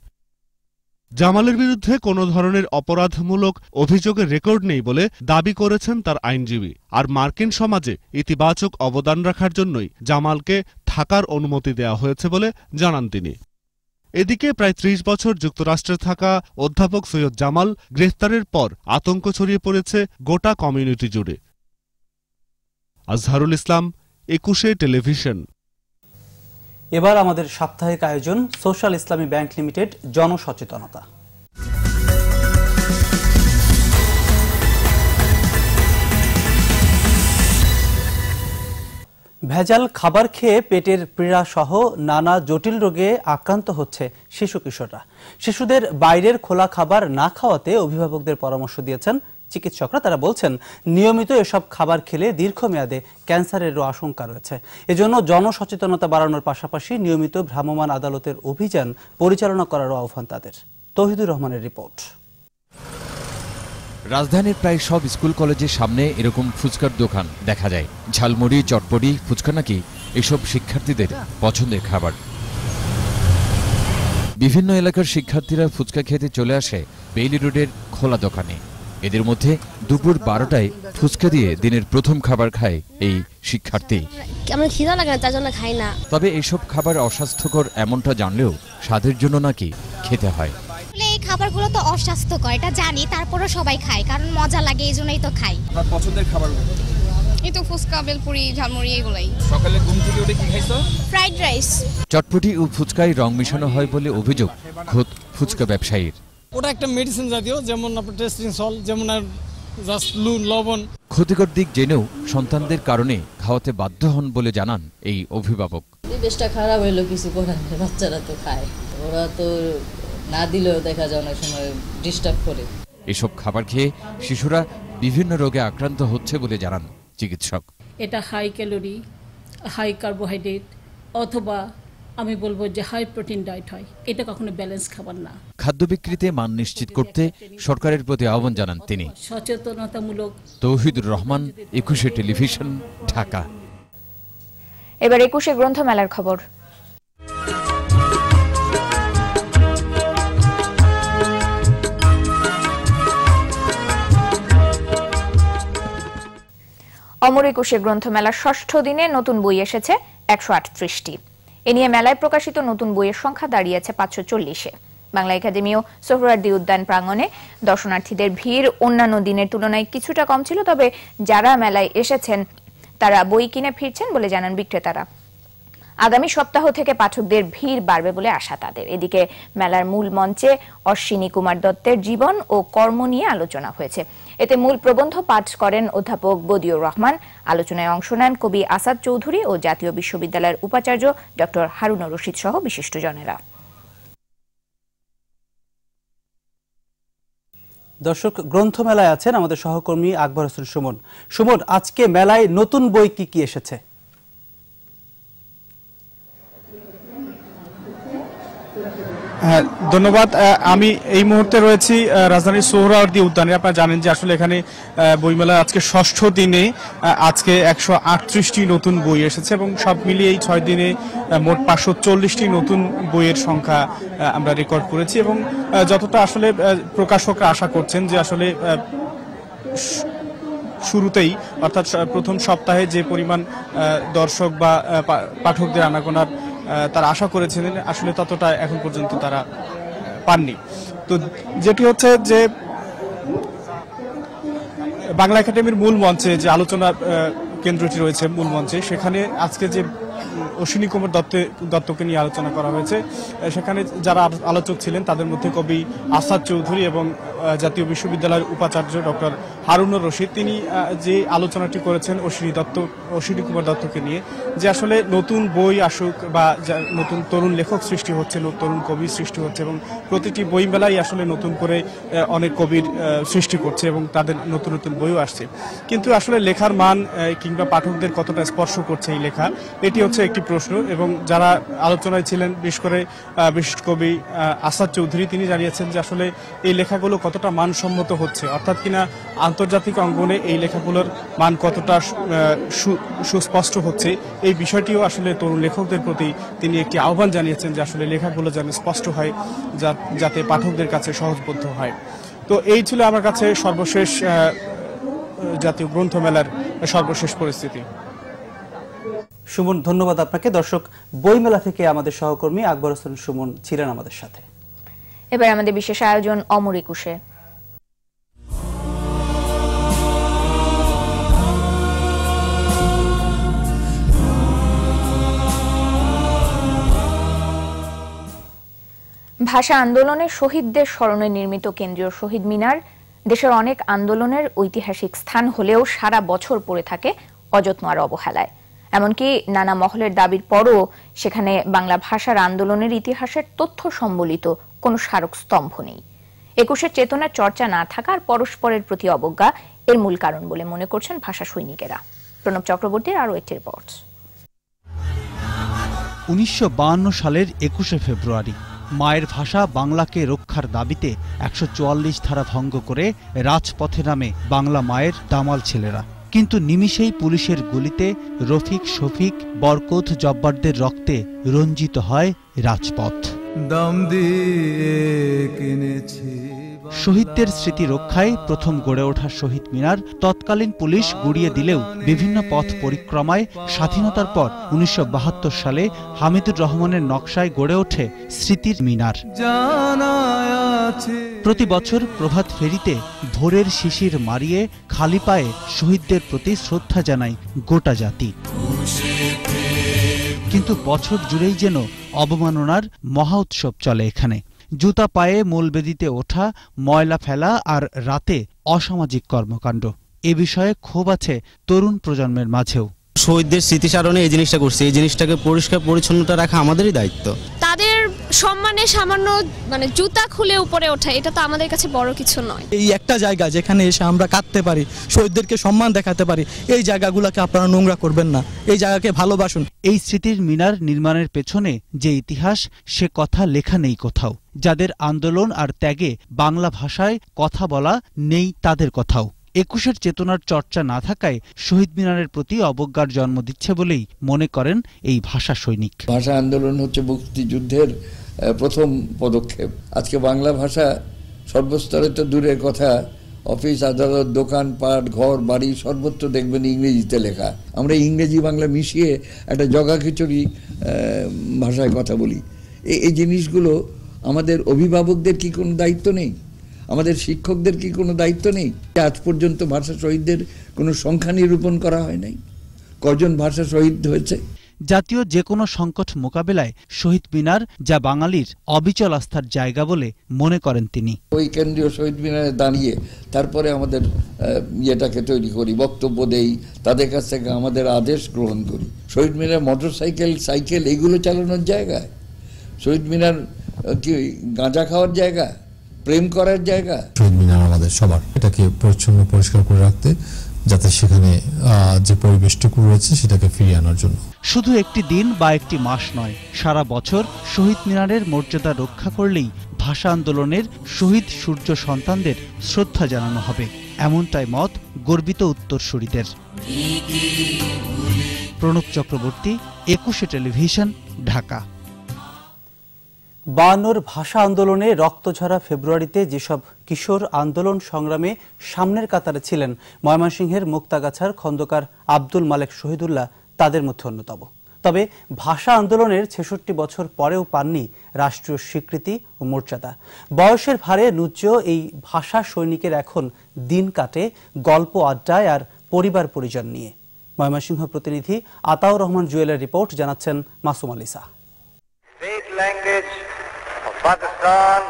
জামালের বিরুদ্ধে কোনো ধরনের অপরাধমূলক অভিযোগের রেকর্ড নেই বলে দাবি করেছেন তার আইনজীবী। আর মার্কিন সমাজে ইতিবাচক অবদান রাখার জন্যই জামালকে থাকার অনুমতি দেওয়া হয়েছে বলে জানান তিনি। এদিকে প্রায় 30 বছর যুক্তরাষ্ট্রে থাকা অধ্যাপক সৈয়দ জামাল গ্রেফতারের পর আতঙ্ক ছড়িয়ে পড়েছে গোটা কমিউনিটি জুড়ে। আজহারুল ইসলাম, 21 টেলিভিশন। এবার আমাদের সাপ্তাহিক আয়োজন সোশ্যাল ইসলামী ব্যাংক লিমিটেড জনসচেতনতা। ভেজাল খাবার খেয়ে পেটের পীড়া সহ নানা জটিল রোগে আক্রান্ত হচ্ছে শিশু কিশোররা। শিশুদের বাইরের খোলা খাবার না খাওয়াতে অভিভাবকদের পরামর্শ দিয়েছেন চিকিৎসকরা। তারা বলছেন নিয়মিত এসব খাবার খেলে দীর্ঘমেয়াদে ক্যান্সারেরও আশঙ্কা রয়েছে। এজন্য জনসচেতনতা বাড়ানোর পাশাপাশি নিয়মিত ভ্রাম্যমাণ আদালতের অভিযান পরিচালনা করারও আহ্বান তাদের। তৌহিদুর রহমানের রিপোর্ট। রাজধানীর প্রায় সব স্কুল কলেজের সামনে এরকম ফুচকার দোকান দেখা যায়। ঝালমুড়ি, চটপটি, ফুচকা নাকি এসব শিক্ষার্থীদের পছন্দের খাবার। বিভিন্ন এলাকার শিক্ষার্থীরা ফুচকা খেতে চলে আসে বেইলি রোডের খোলা দোকানে। এদের মধ্যে দুপুর 12টায় ফুচকা দিয়ে দিনের প্রথম খাবার খায় এই শিক্ষার্থী। আমরা খিদা লাগে না, তার জন্য খাই না। তবে এইসব খাবার অস্বাস্থ্যকর এমনটা জানলেও স্বাদের জন্য নাকি খেতে হয়। এই খাবারগুলো তো অস্বাস্থ্যকর, এটা জানি, তারপরও সবাই খায়, কারণ মজা লাগে, এই জন্যই তো খাই। আপনার পছন্দের খাবারগুলো? এই তো ফুচকা, বেলপুরি, ঝালমুড়ি, এগুলাই। সকালে ঘুম থেকে উঠে কি খাইছো? Fried rice. চটপটি ও ফুচকায় রং মেশানো হয় বলে অভিযোগ খোদ ফুচকা ব্যবসায়ীর। ওটা একটা মেডিসিন জাতীয়, যেমন আপনার টেস্টিং সল্ট, যেমন আর জাস্ট লবণ। ক্ষতিকর দিক জেনেও সন্তানদের কারণে খাওয়াতে বাধ্য হন বলে জানান এই অভিভাবক। দেশটা খারাপ হইলো, কিছু করার নেই, বাচ্চারা তো খায়, ওরা তো না দিলেও দেখা যায় অনেক সময় ডিস্টার্ব করে। এসব খাবার খেয়ে শিশুরা বিভিন্ন রোগে আক্রান্ত হচ্ছে বলে জানান চিকিৎসক। এটা হাই ক্যালোরি, হাই কার্বোহাইড্রেট, অথবা আমি বলবো যে হাই প্রোটিন ডায়েট হয়। এটা কখনো ব্যালেন্স খাবার না। খাদ্য বিক্রিতে মান নিশ্চিত করতে সরকারের প্রতি আহ্বান জানান তিনি। সচেতনতামূলক। তৌহিদুর রহমান, 21 টেলিভিশন, ঢাকা। এবার 21 গ্রন্থমেলার খবর। অমর 21 গ্রন্থমেলার ষষ্ঠ দিনে নতুন বই এসেছে 138টি। এ নিয়ে মেলায় প্রকাশিত নতুন বইয়ের সংখ্যা দাঁড়িয়েছে 540-এ। বাংলা একাডেমি ও সোহরাওয়ার্দী উদ্যান প্রাঙ্গণে দর্শনার্থীদের ভিড় অন্যান্য দিনের তুলনায় কিছুটা কম ছিল, তবে যারা মেলায় এসেছেন তারা বই কিনে ফিরছেন বলে জানান বিক্রেতারা। আগামী সপ্তাহ থেকে পাঠকদের ভিড় বাড়বে বলে আশা তাদের। এদিকে মেলার মূল মঞ্চে অশ্বিনী কুমার দত্তের জীবন ও কর্ম নিয়ে আলোচনা হয়েছে। এতে মূল প্রবন্ধ পাঠ করেন অধ্যাপক বদিউর রহমান। আলোচনায় অংশ নেন কবি আসাদ চৌধুরী ও জাতীয় বিশ্ববিদ্যালয়ের উপাচার্য ডক্টর হারুন রশিদ সহ বিশিষ্টজনেরা। দর্শক, গ্রন্থমেলায় আছেন আমাদের সহকর্মী আকবর হোসেন সুমন। সুমন, আজকে মেলায় নতুন বই কি কি এসেছে? ধন্যবাদ। আমি এই মুহূর্তে রয়েছি রাজধানীর সোহরাওয়ার্দী উদ্যানে। আপনারা জানেন যে আসলে এখানে বইমেলা আজকে ষষ্ঠ দিনে আজকে 138টি নতুন বই এসেছে এবং সব মিলিয়ে এই 6 দিনে মোট 540টি নতুন বইয়ের সংখ্যা আমরা রেকর্ড করেছি এবং যতটা আসলে প্রকাশকরা আশা করছেন যে আসলে শুরুতেই অর্থাৎ প্রথম সপ্তাহে যে পরিমাণ দর্শক বা পাঠকদের আনাগোনার তারা আশা করেছিলেন আসলে ততটা এখন পর্যন্ত তারা পাননি। তো যেটি হচ্ছে যে বাংলা একাডেমির মূল মঞ্চে যে আলোচনা কেন্দ্রটি রয়েছে মূল মঞ্চে, সেখানে আজকে যে অশ্বিনী কুমার দত্তকে নিয়ে আলোচনা করা হয়েছে, সেখানে যারা আলোচক ছিলেন তাদের মধ্যে কবি আসাদ চৌধুরী এবং জাতীয় বিশ্ববিদ্যালয়ের উপাচার্য ডক্টর হারুনুর রশিদ, তিনি যে আলোচনাটি করেছেন অশ্বিনী কুমার দত্তকে নিয়ে, যে আসলে নতুন বই আসুক বা নতুন তরুণ লেখক সৃষ্টি হচ্ছে, তরুণ কবি সৃষ্টি হচ্ছে এবং প্রতিটি বই মেলাই আসলে নতুন করে অনেক কবির সৃষ্টি করছে এবং তাদের নতুন নতুন বইও আসছে। কিন্তু আসলে লেখার মান কিংবা পাঠকদের কতটা স্পর্শ করছে এই লেখা, এটি হচ্ছে একটি প্রশ্ন। এবং যারা আলোচনায় ছিলেন, বিশেষ করে বিশিষ্ট কবি আসাদ চৌধুরী, তিনি জানিয়েছেন যে আসলে এই লেখাগুলো কতটা মানসম্মত হচ্ছে, অর্থাৎ কিনা আন্তর্জাতিক অঙ্গনে এই লেখাগুলোর মান কতটা সুস্পষ্ট হচ্ছে, এই বিষয়টিও আসলে তরুণ লেখকদের প্রতি তিনি একটি আহ্বান জানিয়েছেন যে আসলে লেখাগুলো যেন স্পষ্ট হয়, যাতে পাঠকদের কাছে সহজবোধ্য হয়। তো এই ছিল আমার কাছে সর্বশেষ জাতীয় গ্রন্থমেলার সর্বশেষ পরিস্থিতি। সুমন, ধন্যবাদ আপনাকে। দর্শক, বইমেলা থেকে আমাদের সহকর্মী আকবর হোসেন সুমন ছিলেন আমাদের সাথে। এবার আমাদের বিশেষ আয়োজন অমর একুশে। ভাষা আন্দোলনে শহীদদের স্মরণে নির্মিত কেন্দ্রীয় শহীদ মিনার দেশের অনেক আন্দোলনের ঐতিহাসিক স্থান হলেও সারা বছর পড়ে থাকে অযত্ন আর অবহেলায়। এমনকি নানা মহলের দাবির পরও সেখানে বাংলা ভাষার আন্দোলনের ইতিহাসের তথ্য সম্বলিত কোনো স্মারক স্তম্ভ নেই। একুশের চেতনার চর্চা না থাকা আর পরস্পরের প্রতি অবজ্ঞা এর মূল কারণ বলে মনে করছেন ভাষা সৈনিকেরা। প্রণব চক্রবর্তীর আরও একটি রিপোর্ট। 1952 সালের 21শে ফেব্রুয়ারি মায়ের ভাষা বাংলাকে রক্ষার দাবিতে 144 ধারা ভঙ্গ করে রাজপথে নামে বাংলা মায়ের দামাল ছেলেরা। কিন্তু নিমিষেই পুলিশের গুলিতে রফিক, শফিক, বরকত, জব্বারদের রক্তে রঞ্জিত হয় রাজপথ। শহীদদের স্মৃতি রক্ষায় প্রথম গড়ে ওঠা শহীদ মিনার তৎকালীন পুলিশ গুড়িয়ে দিলেও বিভিন্ন পথ পরিক্রমায় স্বাধীনতার পর 1972 সালে হামিদুর রহমানের নকশায় গড়ে ওঠে স্মৃতির মিনার। প্রতি বছর প্রভাত ফেরিতে ভোরের শিশির মারিয়ে খালি পায়ে শহীদদের প্রতি শ্রদ্ধা জানায় গোটা জাতি। কিন্তু বছর জুড়েই যেন অবমাননার মহা উৎসব চলে এখানে। জুতা পায়ে মূলবেদিতে ওঠা, ময়লা ফেলা আর রাতে অসামাজিক কর্মকাণ্ড, এ বিষয়ে ক্ষোভ আছে তরুণ প্রজন্মের মাঝেও। শহীদদের স্মৃতিচারণে এই জিনিসটা করছে, এই জিনিসটাকে পরিষ্কার পরিচ্ছন্নতা রাখা আমাদেরই দায়িত্ব। তাদের সম্মানে সামান্য জুতা খুলে উপরে ওঠা, এটা তো আমাদের কাছে বড় কিছু নয়। এই একটা জায়গা যেখানে এসে আমরা কাঁদতে পারি, শহীদদেরকে সম্মান দেখাতে পারি, এই জায়গাগুলোকে আপনারা নোংরা করবেন না, এই জায়গাকে ভালোবাসুন। এই স্মৃতির মিনার নির্মাণের পেছনে যে ইতিহাস, সে কথা লেখা নেই কোথাও। যাদের আন্দোলন আর ত্যাগে বাংলা ভাষায় কথা বলা নেই তাদের কথাও। 21-এর চেতনার চর্চা না থাকায় শহীদ মিনারের প্রতি অবজ্ঞার জন্ম দিচ্ছে বলেই মনে করেন এই ভাষা সৈনিক। ভাষা আন্দোলন হচ্ছে মুক্তিযুদ্ধের প্রথম পদক্ষেপ। আজকে বাংলা ভাষা সর্বস্তরে তো দূরের কথা, অফিস, আদালত, দোকানপাট, ঘর বাড়ি সর্বত্র দেখবেন ইংরেজিতে লেখা। আমরা ইংরেজি বাংলা মিশিয়ে একটা জগা খিচুড়ি ভাষায় কথা বলি। এই জিনিসগুলো আমাদের অভিভাবকদের কি কোনো দায়িত্ব নেই? আমাদের শিক্ষকদের কি কোনো দায়িত্ব নেই? আজ পর্যন্ত ভাষা শহীদদের কোনো সংখ্যা নিরূপণ করা হয় নাই। কজন ভাষা শহীদ হয়েছে? জাতীয় যে কোনো সংকট মোকাবেলায় শহীদ মিনার যা বাঙালির অবিচল আস্থার জায়গা বলে মনে করেন তিনি। ওই কেন্দ্রীয় শহীদ মিনারে দাঁড়িয়ে তারপরে আমাদের ইয়েটাকে তৈরি করি, বক্তব্য দেই, তাদের কাছ থেকে আমাদের আদেশ গ্রহণ করি। শহীদ মিনার মোটরসাইকেল, সাইকেল এগুলো চালানোর জায়গা? শহীদ মিনার কি গাঁজা খাওয়ার জায়গা, প্রেম করার জায়গা? শহীদ মিনার আমাদের সবার, এটাকে পরিচ্ছন্ন পরিষ্কার করে রাখতে, যাতে সেখানে যে পরিবেশটুকু রয়েছে সেটাকে ফিরিয়ে আনার জন্য। শুধু একটি দিন বা একটি মাস নয়, সারা বছর শহীদ মিনারের মর্যাদা রক্ষা করলেই ভাষা আন্দোলনের শহীদ সূর্য সন্তানদের শ্রদ্ধা জানানো হবে, এমনটাই মত গর্বিত উত্তরসূরিদের। প্রণব চক্রবর্তী, 21 টেলিভিশন, ঢাকা। 52-র ভাষা আন্দোলনে রক্তঝরা ফেব্রুয়ারিতে যেসব কিশোর আন্দোলন সংগ্রামে সামনের কাতারে ছিলেন ময়মনসিংহের মুক্তাগাছার খন্দকার আব্দুল মালেক শহীদুল্লাহ তাদের মধ্যে অন্যতম। তবে ভাষা আন্দোলনের 66 বছর পরেও পাননি রাষ্ট্রীয় স্বীকৃতি ও মর্যাদা। বয়সের ভারে নুজ্জ এই ভাষা সৈনিকের এখন দিন কাটে গল্প, আড্ডায় আর পরিবার পরিজন নিয়ে। ময়মনসিংহ প্রতিনিধি আতাউর রহমান জুয়েলের রিপোর্ট, জানাচ্ছেন Masum আলিসা। State language of Pakistan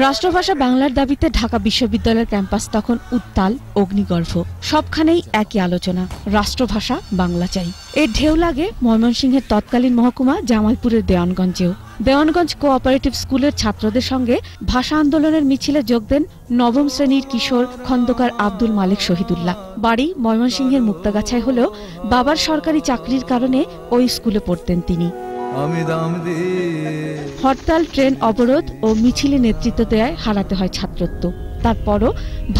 রাষ্ট্রভাষা বাংলার দাবিতে ঢাকা বিশ্ববিদ্যালয়ের ক্যাম্পাস তখন উত্তাল, অগ্নিগর্ভ। সবখানেই একই আলোচনা, রাষ্ট্রভাষা বাংলা চাই। এর ঢেউ লাগে ময়মনসিংহের তৎকালীন মহকুমা জামালপুরের দেওয়ানগঞ্জেও। দেওয়ানগঞ্জ কোঅপারেটিভ স্কুলের ছাত্রদের সঙ্গে ভাষা আন্দোলনের মিছিলে যোগ দেন নবম শ্রেণীর কিশোর খন্দকার আব্দুল মালিক শহীদুল্লাহ। বাড়ি ময়মনসিংহের মুক্তাগাছায় হলেও বাবার সরকারি চাকরির কারণে ওই স্কুলে পড়তেন তিনি। হরতাল, ট্রেন অবরোধ ও মিছিলে নেতৃত্ব দেয় হারাতে হয় ছাত্রত্ব। তারপরও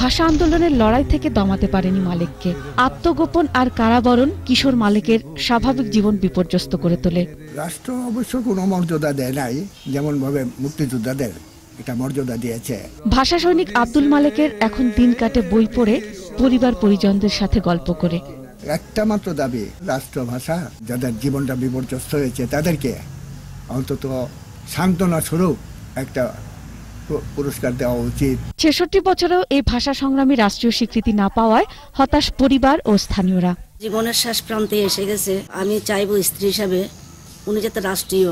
ভাষা আন্দোলনের লড়াই থেকে দমাতে পারেনি মালিককে। আত্মগোপন আর কারাবরণ কিশোর মালিকের স্বাভাবিক জীবন বিপর্যস্ত করে তোলে। রাষ্ট্র অবশ্য কোনো মর্যাদা দেয় নাই, যেমন ভাবে মুক্তিযোদ্ধাদের এটা মর্যাদা দিয়েছে। ভাষা সৈনিক আব্দুল মালিকের এখন দিন কাটে বই পড়ে, পরিবার পরিজনদের সাথে গল্প করে। একটা মাত্র দাবি, রাষ্ট্রভাষা যাদের জীবনটা বিপর্যস্ত হয়েছে তাদেরকে অন্তত সান্ত্বনা স্বরূপ একটা পুরস্কার দেওয়া উচিত। ৬৬ বছরেও এই ভাষা সংগ্রামী রাষ্ট্রীয় স্বীকৃতি না পাওয়ায় হতাশ পরিবার ও স্থানীয়রা। জীবনের শেষ প্রান্তে এসে গেছে, আমি চাইবো স্ত্রী হিসাবে উনি যাতে রাষ্ট্রীয়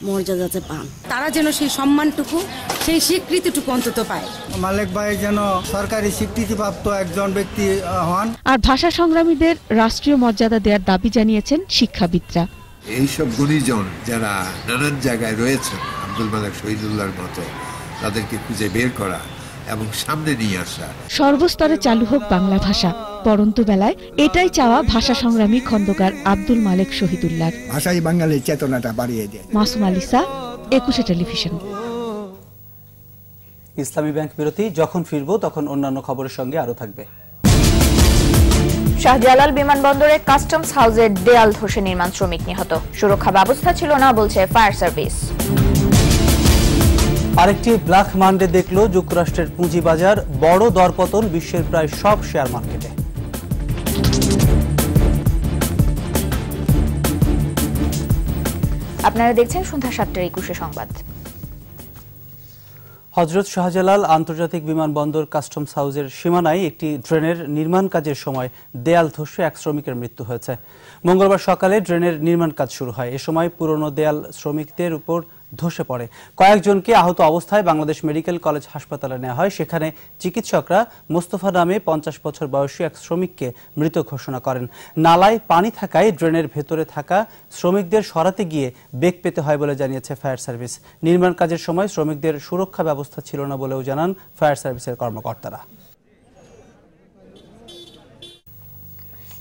মর্যাদাতে পান, তারা যেন সেই সম্মানটুকু, সেই স্বীকৃতিটুকু অন্তত পায়। মালিক ভাই যেন সরকারি স্বীকৃতিপ্রাপ্ত একজন ব্যক্তি হন। আর ভাষা সংগ্রামীদের রাষ্ট্রীয় মর্যাদা দেওয়ার দাবি জানিয়েছেন শিক্ষাবিদরা। এইসব গুণীজন যারা নানান জায়গায় রয়েছেন, আব্দুল মালিক শহীদুল্লাহর মতো, তাদেরকে খুঁজে বের করা এবং সামনে নিয়ে আসা। সর্বস্তরে চালু হোক বাংলা ভাষা। পরন্তু বেলায় এটাই চাওয়া ভাষা সংগ্রামী খন্দকার আব্দুল মালিক শহীদুল্লাহর। ভাষাই বাঙালির চেতনাটা বাড়িয়ে দেয়। মাসুম আলিসা, 21 টেলিভিশন। ইসলামী ব্যাংক বিরতি, যখন ফিরবো তখন অন্যান্য খবরের সঙ্গে আরো থাকবে। শাহজালাল বিমানবন্দরে কাস্টমস হাউসের দেয়াল ধসে নির্মাণ শ্রমিক নিহত, সুরক্ষা ব্যবস্থা ছিল না বলছে ফায়ার সার্ভিস। আরেকটি ব্ল্যাক মানডে দেখলো যুক্তরাষ্ট্রের পুঁজিবাজার, বড় দরপতন বিশ্বের প্রায় সব শেয়ার মার্কেটে। আপনারা দেখছেন সন্ধ্যা 7টার 21 সংবাদ। হযরত শাহজালাল আন্তর্জাতিক বিমানবন্দর কাস্টমস হাউসের সীমানায় একটি ড্রেনের নির্মাণ কাজের সময় দেয়াল ধসে এক শ্রমিকের মৃত্যু হয়েছে। মঙ্গলবার সকালে ড্রেনের নির্মাণ কাজ শুরু হয়। এ সময় পুরনো দেয়াল শ্রমিকদের উপর ধসে পড়ে। কয়েকজনকে আহত অবস্থায় বাংলাদেশ মেডিকেল কলেজ হাসপাতালে নেওয়া হয়। সেখানে চিকিৎসকরা মোস্তফা নামে 50 বছর বয়সী এক শ্রমিককে মৃত ঘোষণা করেন। নালায় পানি থাকায় ড্রেনের ভেতরে থাকা শ্রমিকদের সরাতে গিয়ে বেগ পেতে হয় বলে জানিয়েছে ফায়ার সার্ভিস। নির্মাণ কাজের সময় শ্রমিকদের সুরক্ষা ব্যবস্থা ছিল না বলেও জানান ফায়ার সার্ভিসের কর্মকর্তারা।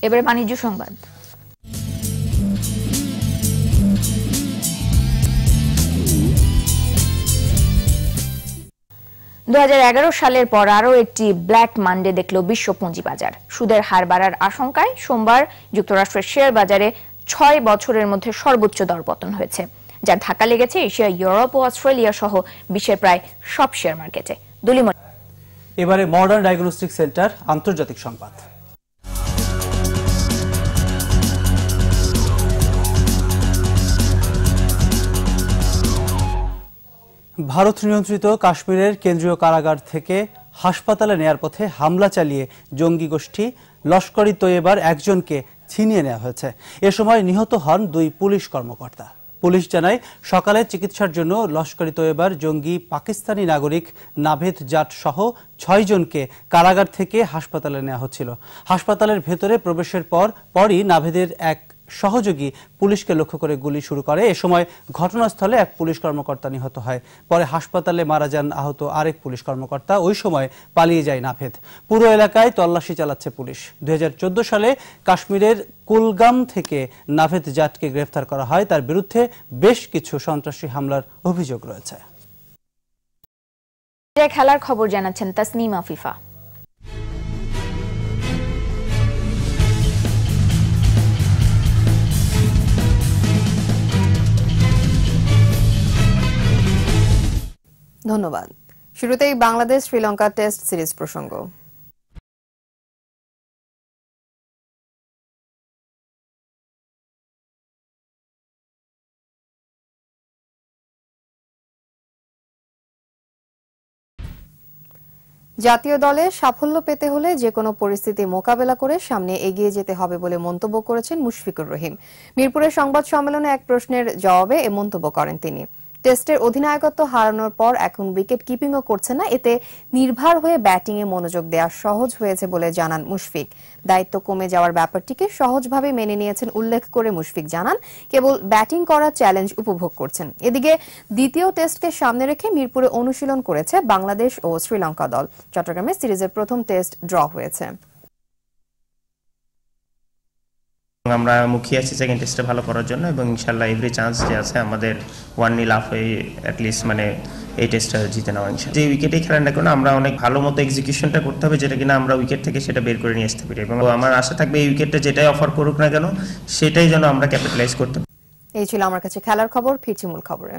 এবারে বাণিজ্য সংবাদ। সালের পর আরও একটি ব্ল্যাক মানডে দেখল বিশ্ব পুঁজিবাজার। সুদের হার বাড়ার আশঙ্কায় সোমবার যুক্তরাষ্ট্রের শেয়ার বাজারে 6 বছরের মধ্যে সর্বোচ্চ দরপতন হয়েছে, যার ধাক্কা লেগেছে এশিয়া, ইউরোপ ও অস্ট্রেলিয়া সহ বিশ্বের প্রায় সব শেয়ার মার্কেটে। এবারে মডার্ন ডায়াগনস্টিক সেন্টার আন্তর্জাতিক সংবাদ। ভারত নিয়ন্ত্রিত কাশ্মীরের কেন্দ্রীয় কারাগার থেকে হাসপাতালে নেয়ার পথে হামলা চালিয়ে জঙ্গি গোষ্ঠী লস্কর ই তৈয়বার একজনকে ছিনিয়ে নেওয়া হয়েছে। এ সময় নিহত হন 2 পুলিশ কর্মকর্তা। পুলিশ জানায়, সকালে চিকিৎসার জন্য লস্কর ই তৈয়বার জঙ্গি পাকিস্তানি নাগরিক নাভেদ জাট সহ 6 জনকে কারাগার থেকে হাসপাতালে নেওয়া হচ্ছিল। হাসপাতালের ভেতরে প্রবেশের পরই নাভেদের এক সহযোগী পুলিশকে লক্ষ্য করে গুলি শুরু করে। এ সময় ঘটনাস্থলে এক পুলিশ কর্মকর্তা নিহত হয়। পরে হাসপাতালে মারা যান আহত আরেক পুলিশ কর্মকর্তা। ওই সময় পালিয়ে যায় নাভেদ। পুরো এলাকায় তল্লাশি চালাচ্ছে পুলিশ। 2014 সালে কাশ্মীরের কুলগাম থেকে নাভেদ জাটকে গ্রেফতার করা হয়। তার বিরুদ্ধে বেশ কিছু সন্ত্রাসী হামলার অভিযোগ রয়েছে। খেলার খবর জানাচ্ছেন তাসনিম আফিফা। ধন্যবাদ। শুরুতেই বাংলাদেশ শ্রীলঙ্কা টেস্ট সিরিজ প্রসঙ্গ। জাতীয় দলে সাফল্য পেতে হলে যে কোনো পরিস্থিতি মোকাবেলা করে সামনে এগিয়ে যেতে হবে বলে মন্তব্য করেছেন মুশফিকুর রহিম। মিরপুরের সংবাদ সম্মেলনে এক প্রশ্নের জবাবে এ মন্তব্য করেন তিনি। টেস্টের অধিনায়কত্ব হারানোর পর এখন উইকেট কিপিংও করছেন না, এতে নির্ভর হয়ে ব্যাটিংয়ে মনোযোগ দেওয়া সহজ হয়েছে বলে জানান মুশফিক। দায়িত্ব কমে যাওয়ার ব্যাপারটিকে সহজভাবে মেনে নিয়েছেন উল্লেখ করে মুশফিক জানান, কেবল ব্যাটিং করার চ্যালেঞ্জ উপভোগ করছেন। এদিকে দ্বিতীয় টেস্টকে সামনে রেখে মিরপুরে অনুশীলন করেছে বাংলাদেশ ও শ্রীলঙ্কা দল। চট্টগ্রামে সিরিজের প্রথম টেস্ট ড্র হয়েছে। আমরা মুখিয়ে আছি সেকেন্ড টেস্টে ভালো করার জন্য এবং ইনশাল্লাহ এভরি চান্স যে আছে আমাদের 1-0 আপ হয়ে অ্যাটলিস্ট মানে এই টেস্টটা জিতে নেওয়া ইনশাল্লাহ। যে উইকেটেই খেলেন না কেন আমরা অনেক ভালো মতো এক্সিকিউশনটা করতে হবে, যেটা কিনা আমরা উইকেট থেকে সেটা বের করে নিয়ে আসতে পারি এবং আমার আশা থাকবে এই উইকেটটা যেটাই অফার করুক না কেন সেটাই যেন আমরা ক্যাপিটালাইজ করতে পারি। এই ছিল আমার কাছে খেলার খবর। ফিরছি মূল খবরে।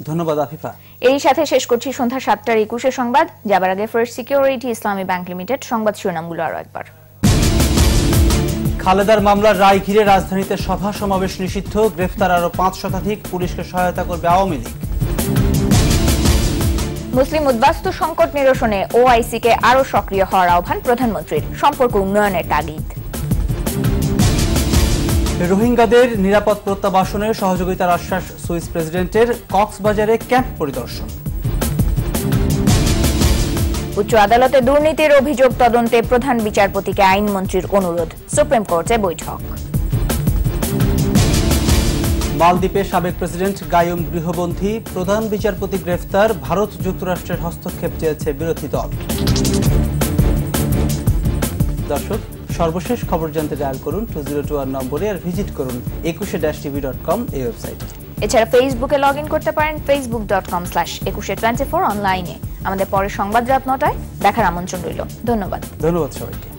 ধন্যবাদ আফিফা। এই সাথে শেষ করছি সন্ধ্যা 7:21 সংবাদ। যাবার আগে ফার্স্ট সিকিউরিটি ইসলামী ব্যাংক লিমিটেড সংবাদ শিরোনামগুলো আরো একবার। খালেদার মামলার রায় ঘিরে রাজধানীতে সভা সমাবেশ নিষিদ্ধ, গ্রেফতার আরো 5 শতাধিক, পুলিশকে সহায়তা করবে আওয়ামী লীগ। মুসলিম উদ্বাস্তু সংকট নিরসনে ওআইসিকে আরো সক্রিয় হওয়ার আহ্বান প্রধানমন্ত্রীর, সম্পর্ক উন্নয়নের তাগিদ। রোহিঙ্গাদের নিরাপদ প্রত্যাবাসনের সহযোগিতার আশ্বাস সুইস প্রেসিডেন্টের, কক্সবাজারে ক্যাম্প পরিদর্শন। উচ্চ আদালতে দুর্নীতির অভিযোগ তদন্তে প্রধান বিচারপতিকে আইনমন্ত্রীর অনুরোধ, সুপ্রিম কোর্টে বৈঠক। মালদ্বীপে সাবেক প্রেসিডেন্ট গায়ুম গৃহবন্দী, প্রধান বিচারপতি গ্রেফতার, ভারত যুক্তরাষ্ট্রের হস্তক্ষেপ চেয়েছে বিরোধী দল। দর্শক, সর্বশেষ খবর জানতে ডায়াল করুন 2021 নম্বরে আর ভিজিট করুন 21-tv.com এই ওয়েবসাইটে। এছাড়া ফেসবুকে লগ ইন করতে পারেন facebook.com/2124 অনলাইনে। আমাদের পরের সংবাদ রাত 9টায় দেখার আমন্ত্রণ রইল। ধন্যবাদ সবাইকে।